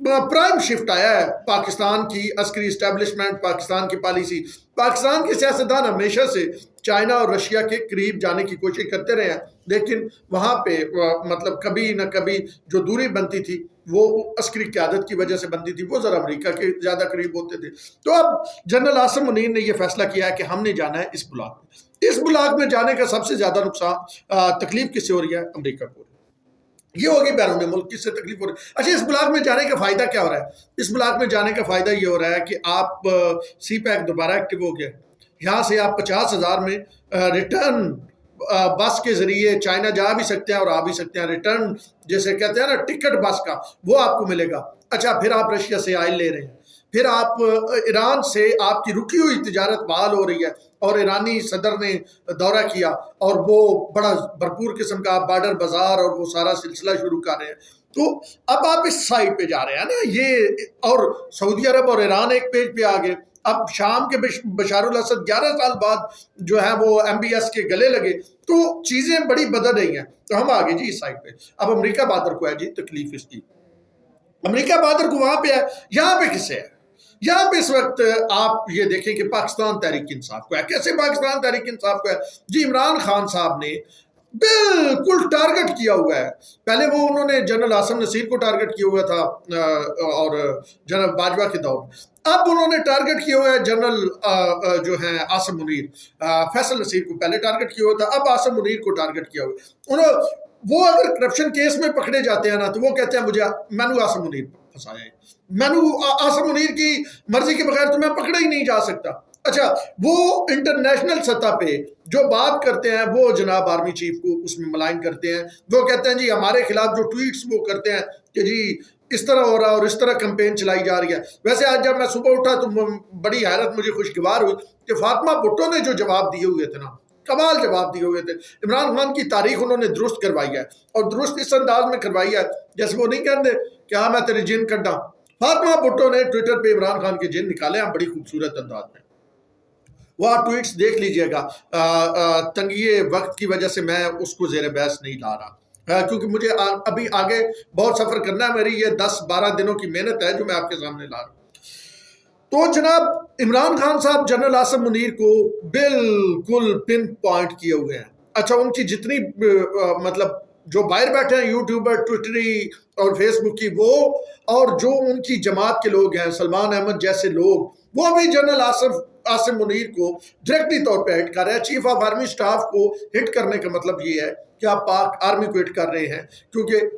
Prime shift آیا ہے پاکستان کی عسکری اسٹیبلشمنٹ، پاکستان کی پالیسی. پاکستان کے سیاستدان ہمیشہ سے چائنا اور رشیا کے قریب جانے کی کوشش کرتے رہے ہیں، لیکن وہاں پہ مطلب کبھی نہ کبھی جو دوری بنتی تھی وہ عسکری قیادت کی وجہ سے بنتی تھی، وہ ذرا امریکہ کے زیادہ قریب ہوتے تھے. تو اب جنرل عاصم منیر نے یہ فیصلہ کیا ہے کہ ہم نے جانا ہے اس بلاک میں. اس بلاک میں جانے کا سب سے زیادہ نقصان تکلیف کس سے ہو رہی ہے؟ امریکہ کو. یہ ہوگی بیرون ملک کس سے تکلیف ہو رہی ہے. اچھا، اس بلاک میں جانے کا فائدہ کیا ہو رہا ہے؟ اس بلاک میں جانے کا فائدہ یہ ہو رہا ہے کہ آپ سی پیک دوبارہ ایکٹیو ہو گیا. یہاں سے آپ 50,000 میں ریٹرن بس کے ذریعے چائنا جا بھی سکتے ہیں اور آ بھی سکتے ہیں. ریٹرن جیسے کہتے ہیں نا ٹکٹ بس کا، وہ آپ کو ملے گا. اچھا، پھر آپ رشیا سے آئل لے رہے ہیں، پھر آپ ایران سے آپ کی رکی ہوئی تجارت بحال ہو رہی ہے، اور ایرانی صدر نے دورہ کیا اور وہ بڑا بھرپور قسم کا بارڈر بازار اور وہ سارا سلسلہ شروع کر رہے ہیں. تو اب آپ اس سائڈ پہ جا رہے ہیں نا یہ، اور سعودی عرب اور ایران ایک پیج پہ آگے. اب شام کے بشار الاسد 11 سال بعد جو ہے وہ ایم بی ایس کے گلے لگے، تو چیزیں بڑی بدل رہی ہیں. تو ہم آگے جی اس سائڈ پہ. اب امریکہ بادر کو ہے جی تکلیف اس کی. امریکہ بادر کو وہاں پہ ہے، یہاں پہ کسے ہے؟ یہاں پہ اس وقت آپ یہ دیکھیں کہ پاکستان تحریک انصاف کو ہے. کیسے پاکستان تحریک انصاف کو ہے؟ جی عمران خان صاحب نے بالکل ٹارگٹ کیا ہوا ہے. پہلے وہ انہوں نے جنرل عاصم نصیر کو ٹارگٹ کیا ہوا تھا اور جنرل باجوہ کے دور میں. اب انہوں نے ٹارگٹ کیا ہوا ہے جنرل جو ہیں عاصم منیر. فیصل نصیر کو پہلے ٹارگٹ کیا ہوا تھا، اب عاصم منیر کو ٹارگٹ کیا ہوا ہے. وہ اگر کرپشن کیس میں پکڑے جاتے ہیں نا تو وہ کہتے ہیں مینو عاصم منیر پھنسایا ہے، مینو عاصم منیر کی مرضی کے بغیر تو میں پکڑا ہی نہیں جا سکتا. اچھا، وہ انٹرنیشنل سطح پہ جو بات کرتے ہیں وہ جناب آرمی چیف کو اس میں ملائن کرتے ہیں. وہ کہتے ہیں جی ہمارے خلاف جو ٹویٹس وہ کرتے ہیں کہ جی اس طرح ہو رہا اور اس طرح کمپین چلائی جا رہی ہے. ویسے آج جب میں صبح اٹھا تو بڑی حیرت مجھے خوشگوار ہوئی کہ فاطمہ بھٹو نے جو جواب دیے ہوئے تھے نا، کمال جواب دیے ہوئے تھے. عمران خان کی تاریخ انہوں نے درست کروائی ہے، اور درست اس انداز میں کروائی ہے جیسے وہ نہیں کہتے کہ ہاں میں تیرے جن کڈا. فاطمہ بھٹو نے ٹویٹر پہ عمران خان کے جن نکالے ہیں بڑی خوبصورت انداز میں. وہ آپ ٹویٹس دیکھ لیجئے گا. تنگی وقت کی وجہ سے میں اس کو زیر بحث نہیں لا رہا، کیونکہ مجھے ابھی آگے بہت سفر کرنا ہے. میری یہ 10-12 دنوں کی محنت ہے جو میں آپ کے سامنے لا رہا ہوں. تو جناب عمران خان صاحب جنرل عاصم منیر کو بالکل پن پوائنٹ کیے ہوئے ہیں. اچھا، ان کی جتنی مطلب جو باہر بیٹھے ہیں یوٹیوبر، ٹویٹری اور فیس بک کی، وہ اور جو ان کی جماعت کے لوگ ہیں، سلمان احمد جیسے لوگ، وہ بھی جنرل عاصم منیر کو ڈائریکٹلی طور پہ ہٹ کر رہے ہیں. چیف آف آرمی سٹاف کو ہٹ کرنے کا مطلب یہ ہے کہ آپ پاک آرمی کو ہٹ کر رہے ہیں. کیونکہ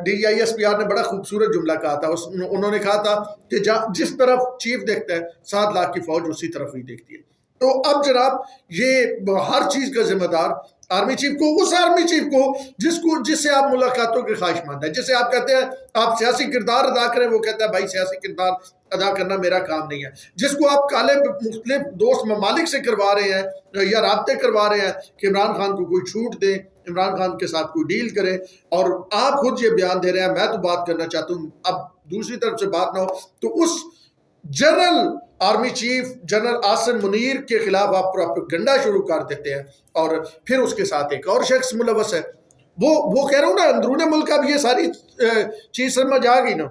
D I S P R نے بڑا خوبصورت جملہ کہا تھا. انہوں نے کہا تھا کہ جس طرف چیف دیکھتا ہے 7 لاکھ کی فوج اسی طرف ہی دیکھتی ہے. تو اب جناب یہ ہر چیز کا ذمہ دار آرمی چیف کو، اس آرمی چیف کو جس سے آپ ملاقاتوں کے خواہش مند ہیں، جسے آپ کہتے ہیں آپ سیاسی کردار ادا کریں، وہ کہتا ہے بھائی سیاسی کردار ادا کرنا میرا کام نہیں ہے. جس کو آپ کالے مختلف دوست ممالک سے کروا رہے ہیں یا رابطے کروا رہے ہیں کہ عمران خان کو کوئی چھوٹ دیں، عمران خان کے ساتھ کوئی ڈیل کریں، اور آپ خود یہ بیان دے رہے ہیں. میں تو بات کرنا چاہتا ہوں، اب دوسری طرف سے بات نہ ہو تو اس general army chief general Asim Munir کے خلاف آپ پروپیگنڈا شروع کر دیتے ہیں، اور پھر اس کے ساتھ ایک اور شخص ملوث ہے. وہ کہہ رہا ہوں نا، اندرون ملک اب یہ ساری چیز سمجھ آ گئی نا.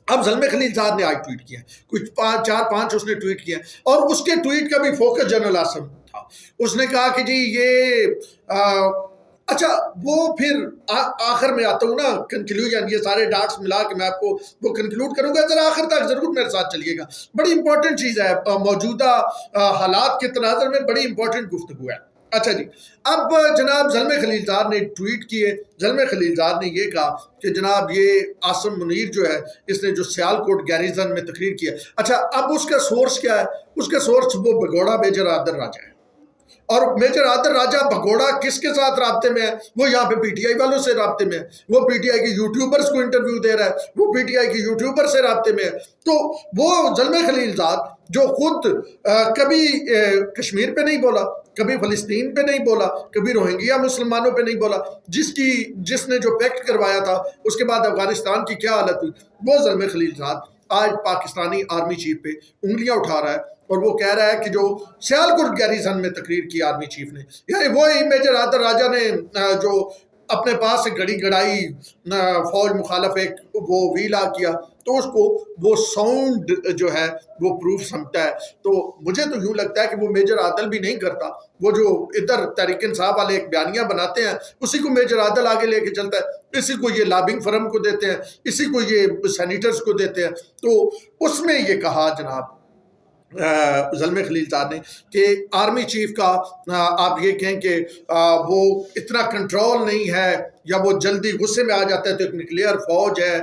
اب زلمے خلیل صاحب نے آج ٹویٹ کیا، کچھ 4-5 اس نے ٹویٹ کیا، اور اس کے ٹویٹ کا بھی فوکس جنرل عاصم تھا. اس نے کہا کہ جی یہ اچھا، وہ پھر آخر میں آتا ہوں نا کنکلوژن، یہ سارے ڈاٹس ملا کے میں آپ کو وہ کنکلوڈ کروں گا. ذرا آخر تک ضرور میرے ساتھ چلیے گا، بڑی امپورٹنٹ چیز ہے، موجودہ حالات کے تناظر میں بڑی امپورٹنٹ گفتگو ہے. اچھا جی، اب جناب زلمے خلیل زاد نے ٹویٹ کیے. زلمے خلیل زاد نے یہ کہا کہ جناب یہ عاصم منیر جو ہے، اس نے جو سیالکوٹ گیریزن میں تقریر کیا. اچھا، اب اس کا سورس کیا ہے؟ اس کا سورس وہ بگوڑا میجر آدر راجہ ہے. اور میجر آدر راجہ بھگوڑا کس کے ساتھ رابطے میں ہے؟ وہ یہاں پہ پی ٹی آئی والوں سے رابطے میں ہے. وہ پی ٹی آئی کے یوٹیوبرز کو انٹرویو دے رہا ہے، وہ پی ٹی آئی کے یوٹیوبر سے رابطے میں ہے. تو وہ زلمے خلیل زاد جو خود کبھی کشمیر پہ نہیں بولا، کبھی فلسطین پہ نہیں بولا، کبھی روہنگیا مسلمانوں پہ نہیں بولا، جس نے جو پیکٹ کروایا تھا اس کے بعد افغانستان کی کیا حالت ہوئی، وہ زلمے خلیل زاد آج پاکستانی آرمی چیف پہ انگلیاں اٹھا رہا ہے، اور وہ کہہ رہا ہے کہ جو سیالکوٹ گیریزن میں تقریر کی آرمی چیف نے، یعنی وہی میجر آدر راجہ نے جو اپنے پاس سے گڑی گڑائی فوج مخالف ایک وہ ویلا کیا، تو اس کو وہ ساؤنڈ جو ہے وہ پروف سمجھتا ہے. تو مجھے تو یوں لگتا ہے کہ وہ میجر عادل بھی نہیں کرتا. وہ جو ادھر تحریک انصاف والے ایک بیانیہ بناتے ہیں اسی کو میجر عادل آگے لے کے چلتا ہے, اسی کو یہ لابنگ فرم کو دیتے ہیں, اسی کو یہ سینیٹرز کو دیتے ہیں. تو اس میں یہ کہا جناب زلمے خلیل زاد نے کہ آرمی چیف کا آپ یہ کہیں کہ وہ اتنا کنٹرول نہیں ہے یا وہ جلدی غصے میں آ جاتا ہے, تو ایک نیوکلیئر فوج ہے,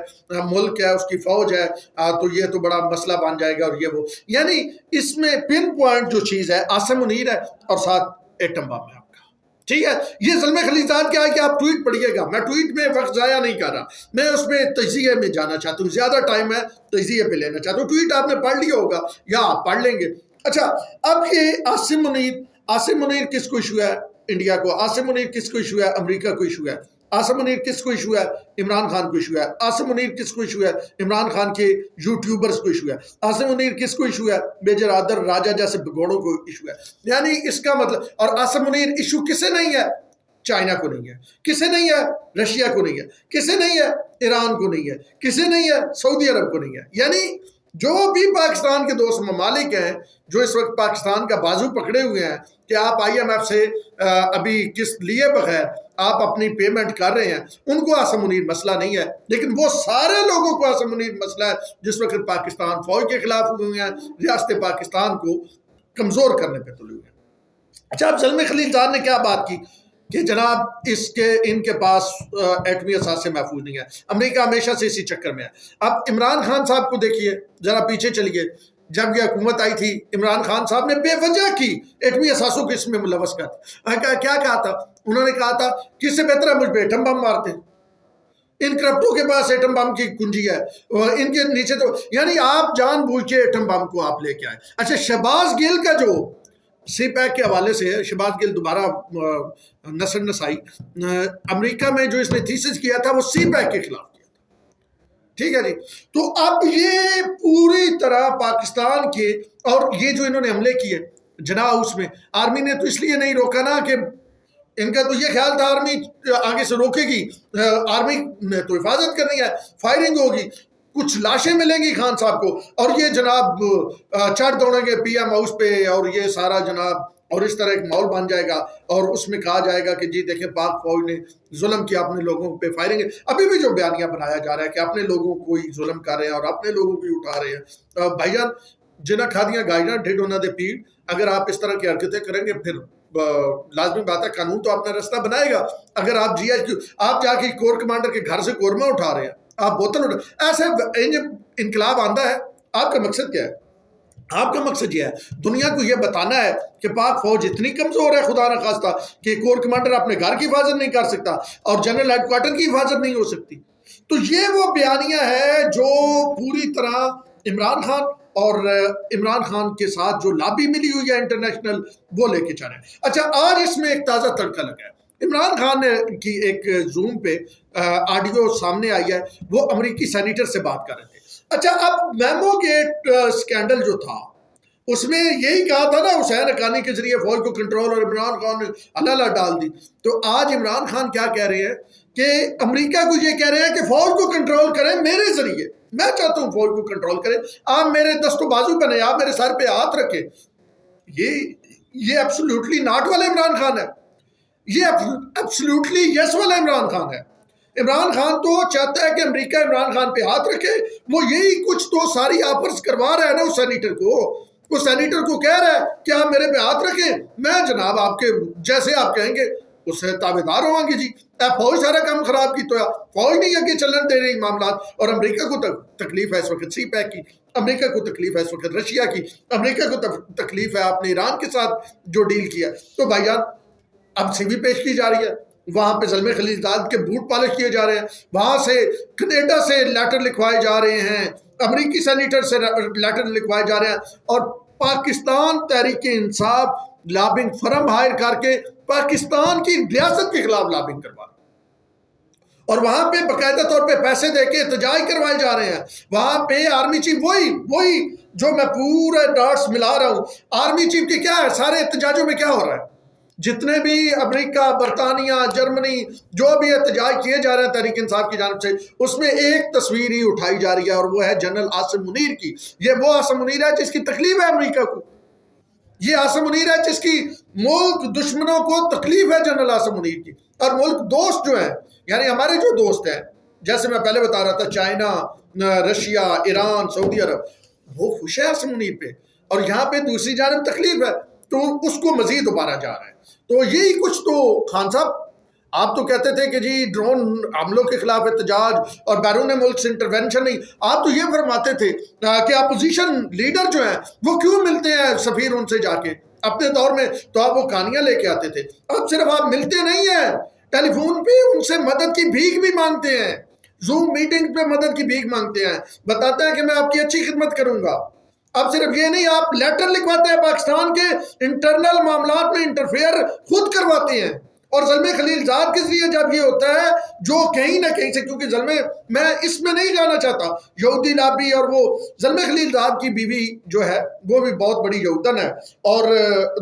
ملک ہے, اس کی فوج ہے, تو یہ تو بڑا مسئلہ بن جائے گا اور یہ وہ. یعنی اس میں پن پوائنٹ جو چیز ہے عاصم منیر ہے اور ساتھ ایٹم بم ہے آپ کا. ٹھیک ہے, یہ زلمے خلیل زاد کیا ہے کہ آپ ٹویٹ پڑھیے گا, میں ٹویٹ میں وقت ضائع نہیں کر رہا, میں اس میں تجزیے میں جانا چاہتا ہوں, زیادہ ٹائم ہے تجزیے پہ لینا چاہتا ہوں. ٹویٹ آپ نے پڑھ لیا ہوگا یا آپ پڑھ لیں گے. اچھا, اب یہ عاصم منیر کس کو ایشو ہے انڈیا کو, عاصم منیر کس کو ایشو ہے امریکہ کو ایشو ہے, عاصم منیر کس کو ایشو ہے عمران خان کو ایشو ہے, عاصم منیر کس کو ایشو ہے عمران خان کے یوٹیوبرز کو ایشو ہے, عاصم منیر کس کو ایشو ہے میجر عادل راجہ جیسے بگوڑوں کو ایشو ہے. یعنی اس کا مطلب, اور عاصم منیر ایشو کسے نہیں ہے, چائنا کو نہیں ہے, کسے نہیں ہے رشیا کو نہیں ہے, کسے نہیں ہے ایران کو نہیں ہے, کسے نہیں ہے سعودی عرب کو نہیں ہے. یعنی جو بھی پاکستان کے دوست ممالک ہیں جو اس وقت پاکستان کا بازو پکڑے ہوئے ہیں کہ آپ آئی ایم ایف سے ابھی قسط لیے بغیر آپ اپنی پیمنٹ کر رہے ہیں, ان کو عاصم منیر مسئلہ نہیں ہے. لیکن وہ سارے لوگوں کو عاصم منیر مسئلہ ہے جس وقت پاکستان فوج کے خلاف ہوئے ہیں, ریاست پاکستان کو کمزور کرنے پہ تلے ہوئے ہیں. اچھا, اب زلمے خلیل زاد نے کیا بات کی کہ جناب ان کے پاس ایٹمی اثاثے محفوظ نہیں ہے, امریکہ ہمیشہ سے اسی چکر میں ہے. اب عمران خان صاحب کو دیکھیے, ذرا پیچھے چلیے, جب یہ حکومت آئی تھی عمران خان صاحب نے بے وجہ کی ایٹمی اثاثوں کو اس میں ملوث کر دیا. کیا کہا تھا انہوں نے, کہا تھا کس سے بہتر ہے مجھ پہ ایٹم بم مارتے, ان کرپٹوں کے پاس ایٹم بم کی کنجی ہے, ان کے نیچے تو یعنی آپ جان بوجھ کے ایٹم بم کو آپ لے کے آئے. اچھا, شہباز گل کا جو سی پیک کے حوالے سے ہے, شہباز گل دوبارہ نصر نسائی, امریکہ میں جو اس نے تھیسس کیا تھا وہ سی پیک کے خلاف کیا تھا. ٹھیک ہے جی, تو اب یہ پوری طرح پاکستان کے, اور یہ جو انہوں نے حملے کیے جناح ہاؤس میں, آرمی نے تو اس لیے نہیں روکا نا کہ ان کا تو یہ خیال تھا آرمی آگے سے روکے گی, آرمی نے تو حفاظت کرنی ہے, فائرنگ ہوگی, کچھ لاشیں ملیں گی خان صاحب کو, اور یہ جناب چڑھ دوڑیں گے پی ایم ہاؤس پہ, اور یہ سارا جناب, اور اس طرح ایک ماحول بن جائے گا, اور اس میں کہا جائے گا کہ جی دیکھیں پاک فوج نے ظلم کیا اپنے لوگوں پہ, فائرنگ. ابھی بھی جو بیانیہ بنایا جا رہا ہے کہ اپنے لوگوں کو ہی ظلم کر رہے ہیں اور اپنے لوگوں کو ہی اٹھا رہے ہیں. بھائی جان, جنہ کھادیاں گائیڈاں ڈھڈ ہونا دے پیڑ, اگر آپ اس طرح کی حرکتیں کریں گے پھر لازمی بات ہے قانون تو اپنا راستہ بنائے گا. اگر آپ جی ایچ کیو, آپ جا کے کور کمانڈر کے گھر سے قورمہ اٹھا رہے ہیں, آپ بوتل اٹھا, ایسے انقلاب آندہ ہے. آپ کا مقصد کیا ہے؟ آپ کا مقصد یہ ہے دنیا کو یہ بتانا ہے کہ پاک فوج اتنی کمزور ہے خدا نہ خواستہ کہ کور کمانڈر اپنے گھر کی حفاظت نہیں کر سکتا اور جنرل ہیڈ کوارٹر کی حفاظت نہیں ہو سکتی. تو یہ وہ بیانیہ ہے جو پوری طرح عمران خان اور عمران خان کے ساتھ جو لابی ملی ہوئی ہے انٹرنیشنل, وہ لے کے چل رہے ہیں. اچھا, آج اس میں ایک تازہ تڑکا لگا ہے. عمران خان کی ایک زوم پہ آڈیو سامنے آئی ہے, وہ امریکی سینیٹر سے بات کر رہے تھے. اچھا, اب میمو گیٹ سکینڈل جو تھا اس میں یہی کہا تھا نا حسین حقانی کے ذریعے فوج کو کنٹرول, اور عمران خان نے اللہ ڈال دی. تو آج عمران خان کیا کہہ رہے ہیں کہ امریکہ کو یہ کہہ رہے ہیں کہ فوج کو کنٹرول کریں میرے ذریعے, میں چاہتا ہوں فوج کو کنٹرول کریں, آپ میرے دست و بازو بنے, آپ میرے سر پہ ہاتھ رکھیں. یہ ایبسولوٹلی ناٹ والا عمران خان ہے, یہ ایبسولوٹلی یس والا عمران خان ہے. عمران خان تو چاہتا ہے کہ امریکہ عمران خان پہ ہاتھ رکھے, وہ یہی کچھ تو ساری آفرز کروا رہا ہے نا اس سینیٹر کو. وہ سینیٹر کو کہہ رہا ہے کہ آپ میرے پہ ہاتھ رکھیں, میں جناب آپ کے جیسے آپ کہیں گے اس سے تابعدار ہوں گے. جی فوج سارا کام خراب کی, تو فوج نہیں آگے چلن دے رہی معاملات, اور امریکہ کو تکلیف ہے اس وقت سی پیک کی, امریکہ کو تکلیف ہے اس وقت رشیا کی, امریکہ کو تکلیف ہے آپ نے ایران کے ساتھ جو ڈیل کیا. تو بھائی جان, اب سی وی پیش کی جا رہی ہے, وہاں پہ زلمے خلیل زاد کے بوٹ پالش کیے جا رہے ہیں, وہاں سے کینیڈا سے لیٹر لکھوائے جا رہے ہیں, امریکی سینیٹر سے لیٹر لکھوائے جا رہے ہیں, اور Pakistan Tehreek Insaf lobbying firm higher کر کے پاکستان کی ریاست کے خلاف لابنگ کروا, اور وہاں پہ باقاعدہ طور پہ پیسے دے کے احتجاج کروائے جا رہے ہیں. وہاں پہ آرمی چیف وہی جو میں پورا ڈاٹس ملا رہا ہوں, آرمی چیف کے کیا ہے, سارے احتجاجوں میں کیا ہو رہا ہے, جتنے بھی امریکہ، برطانیہ، جرمنی جو بھی احتجاج کیے جا رہے ہیں تحریک انصاف کی جانب سے، اس میں ایک تصویر ہی اٹھائی جا رہی ہے اور وہ ہے جنرل عاصم منیر کی۔ یہ وہ عاصم منیر ہے جس کی تکلیف ہے امریکہ کو، یہ عاصم منیر ہے جس کی ملک دشمنوں کو تکلیف ہے جنرل عاصم منیر کی۔ اور ملک دوست جو ہیں، یعنی ہمارے جو دوست ہیں، جیسے میں پہلے بتا رہا تھا چائنا، رشیا، ایران، سعودی عرب، وہ خوش ہے عاصم منیر پہ، اور یہاں پہ دوسری جانب تکلیف ہے تو اس کو مزید ابھارا جا رہا ہے۔ تو یہی کچھ تو خان صاحب، آپ تو کہتے تھے کہ جی ڈرون حملوں کے خلاف احتجاج اور بیرون ملک سے انٹرونشن نہیں، آپ تو یہ فرماتے تھے کہ اپوزیشن لیڈر جو ہیں وہ کیوں ملتے ہیں سفیر ان سے جا کے، اپنے دور میں تو آپ وہ کہانیاں لے کے آتے تھے، اب صرف آپ ملتے نہیں ہیں، ٹیلی فون پہ ان سے مدد کی بھیک بھی مانگتے ہیں، زوم میٹنگ پہ مدد کی بھیک مانگتے ہیں، بتاتے ہیں کہ میں آپ کی اچھی خدمت کروں گا۔ اب صرف یہ نہیں، آپ لیٹر لکھواتے ہیں، پاکستان کے انٹرنل معاملات میں انٹرفیئر خود کرواتے ہیں، اور زلمے خلیل زاد کے ذریعے جب یہ ہوتا ہے جو کہیں نہ کہیں سے، کیونکہ زلمے، میں اس میں نہیں جانا چاہتا، یہودی لابی، اور وہ زلمے خلیل زاد کی بیوی جو ہے وہ بھی بہت بڑی یہودن ہے، اور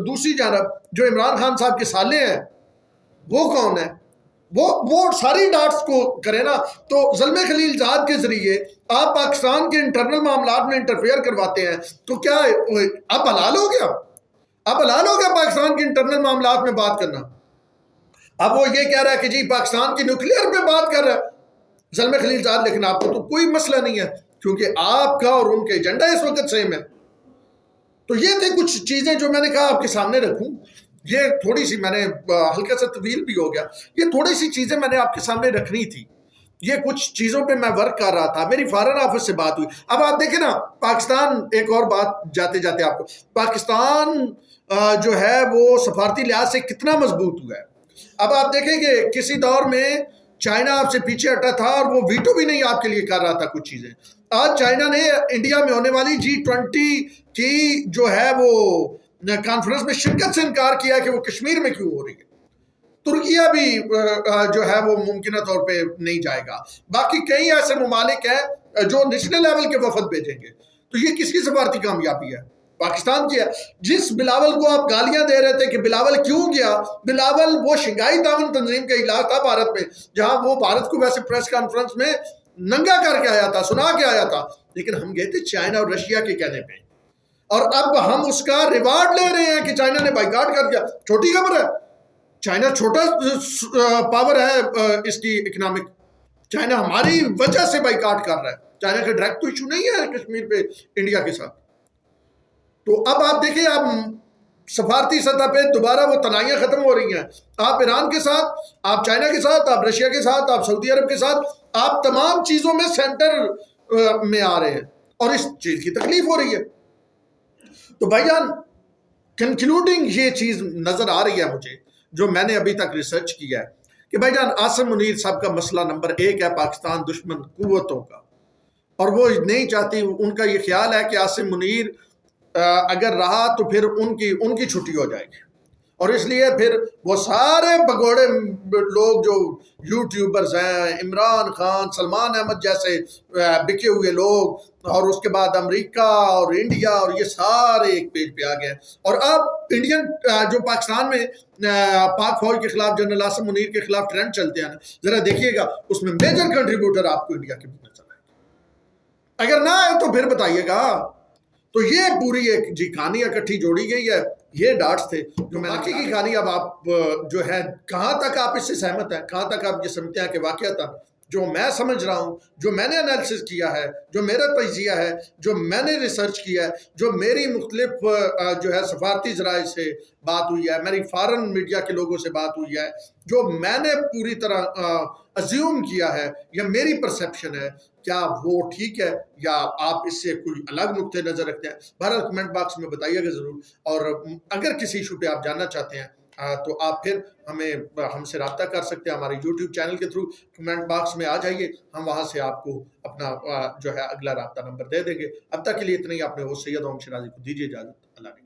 دوسری جانب جو عمران خان صاحب کے سالے ہیں وہ کون ہے؟ وہ ساری ڈاٹس کو کرے نا، تو زلمے خلیل زاد کے ذریعے آپ پاکستان کے انٹرنل معاملات میں انٹرفیئر کرواتے ہیں، تو کیا اب حلال ہو گیا؟ اب حلال ہو گیا پاکستان کے انٹرنل معاملات میں بات کرنا؟ اب وہ یہ کہہ رہا ہے کہ جی پاکستان کی نیوکلیئر پہ بات کر رہا ہے زلمے خلیل زاد، لیکن آپ کو تو کوئی مسئلہ نہیں ہے کیونکہ آپ کا اور ان کے ایجنڈا اس وقت سیم ہے۔ تو یہ تھے کچھ چیزیں جو میں نے کہا آپ کے سامنے رکھوں، یہ تھوڑی سی میں نے ہلکا سا طویل بھی ہو گیا، یہ تھوڑی سی چیزیں میں نے آپ کے سامنے رکھنی تھی، یہ کچھ چیزوں پہ میں ورک کر رہا تھا، میری فارن آفس سے بات ہوئی۔ اب آپ دیکھیں نا پاکستان، ایک اور بات جاتے جاتے آپ کو، پاکستان جو ہے وہ سفارتی لحاظ سے کتنا مضبوط ہوا ہے۔ اب آپ دیکھیں کہ کسی دور میں چائنا آپ سے پیچھے ہٹا تھا اور وہ ویٹو بھی نہیں آپ کے لیے کر رہا تھا کچھ چیزیں، آج چائنا نے انڈیا میں ہونے والی G20 کی جو ہے وہ کانفرنس میں شرکت سے انکار کیا کہ وہ کشمیر میں کیوں ہو رہی ہے۔ ترکیہ بھی جو ہے وہ ممکنہ طور پہ نہیں جائے گا، باقی کئی ایسے ممالک ہیں جو نیشنل لیول کے وفد بھیجیں گے۔ تو یہ کس کی سفارتی کامیابی ہے؟ پاکستان کی ہے۔ جس بلاول کو آپ گالیاں دے رہے تھے کہ بلاول کیوں گیا، بلاول وہ شنگھائی تعاون تنظیم کا اجلاس تھا بھارت میں، جہاں وہ بھارت کو ویسے پریس کانفرنس میں ننگا کر کے آیا تھا، سنا کے آیا تھا، لیکن ہم گئے تھے چائنا اور رشیا کے کہنے پہ، اور اب ہم اس کا ریوارڈ لے رہے ہیں کہ چائنا نے بائیکاٹ کر دیا۔ چھوٹی خبر ہے، چائنا چھوٹا پاور ہے اس کی اکنامک، چائنا ہماری وجہ سے بائیکاٹ کر رہا ہے، چائنا کا ڈائریکٹ تو ایشو نہیں ہے کشمیر پہ انڈیا کے ساتھ۔ تو اب آپ دیکھیں، آپ سفارتی سطح پہ دوبارہ وہ تنائیاں ختم ہو رہی ہیں، آپ ایران کے ساتھ، آپ چائنا کے ساتھ، آپ رشیا کے ساتھ، آپ سعودی عرب کے ساتھ، آپ تمام چیزوں میں سینٹر میں آ رہے ہیں، اور اس چیز کی تکلیف ہو رہی ہے۔ تو بھائی جان، کنکلوڈنگ یہ چیز نظر آ رہی ہے مجھے، جو میں نے ابھی تک ریسرچ کیا ہے، کہ بھائی جان عاصم منیر صاحب کا مسئلہ نمبر 1 ہے پاکستان دشمن قوتوں کا، اور وہ نہیں چاہتی، ان کا یہ خیال ہے کہ عاصم منیر اگر رہا تو پھر ان کی چھٹی ہو جائے گی، اور اس لیے پھر وہ سارے بگوڑے لوگ جو یوٹیوبرز ہیں، عمران خان، سلمان احمد جیسے بکے ہوئے لوگ، اور اس کے بعد امریکہ اور انڈیا، اور یہ سارے ایک پیج پہ آ گئے ہیں، اور اب انڈین جو پاکستان میں پاک فوج کے خلاف جنرل عاصم منیر کے خلاف ٹرینڈ چلتے ہیں، ذرا دیکھیے گا اس میں میجر کنٹریبیوٹر آپ کو انڈیا کے بھی نظر آئے گا، اگر نہ آئے تو پھر بتائیے گا۔ تو یہ پوری ایک جی کہانی اکٹھی جوڑی گئی ہے، یہ ڈاٹس تھے جو میں باقی کی کہانی۔ اب آپ جو ہے کہاں تک آپ اس سے سہمت ہیں، کہاں تک آپ یہ سمجھتے ہیں کہ واقعتاً جو میں سمجھ رہا ہوں، جو میں نے انالیسس کیا ہے، جو میرا تجزیہ ہے، جو میں نے ریسرچ کیا ہے، جو میری مختلف جو ہے سفارتی ذرائع سے بات ہوئی ہے، میری فارن میڈیا کے لوگوں سے بات ہوئی ہے، جو میں نے پوری طرح ازیوم کیا ہے یا میری پرسیپشن ہے، کیا وہ ٹھیک ہے یا آپ اس سے کوئی الگ نقطہ نظر رکھتے ہیں؟ بہرحال کمنٹ باکس میں بتائیے گا ضرور، اور اگر کسی ایشو پہ آپ جاننا چاہتے ہیں تو آپ پھر ہم سے رابطہ کر سکتے ہیں ہمارے یوٹیوب چینل کے تھرو، کمنٹ باکس میں آ جائیے، ہم وہاں سے آپ کو اپنا جو ہے اگلا رابطہ نمبر دے دیں گے۔ اب تک کے لیے اتنا ہی، اپنے ہوسٹ سید اوم شرازی کو دیجیے اجازت، اللہ حافظ۔